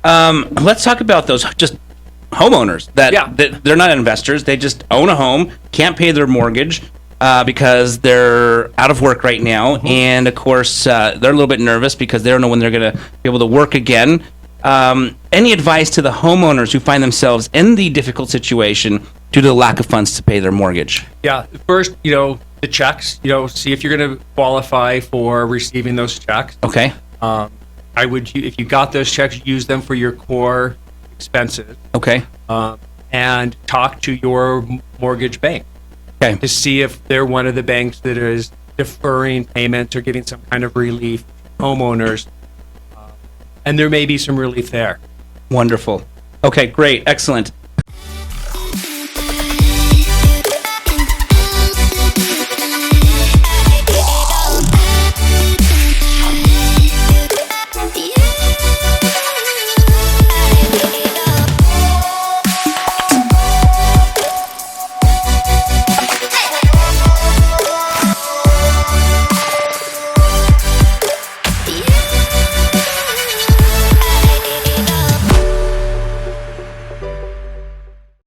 Let's talk about those just homeowners that they're not investors. They just own a home, can't pay their mortgage because they're out of work right now. And of course, they're a little bit nervous because they don't know when they're going to be able to work again. Any advice to the homeowners who find themselves in the difficult situation due to the lack of funds to pay their mortgage? Yeah. First, the checks, see if you're going to qualify for receiving those checks. Okay. I would, if you got those checks, use them for your core expenses. Okay. And talk to your mortgage bank. Okay. To see if they're one of the banks that is deferring payments or giving some kind of relief to homeowners. And there may be some relief there. Wonderful. Okay, great. Excellent.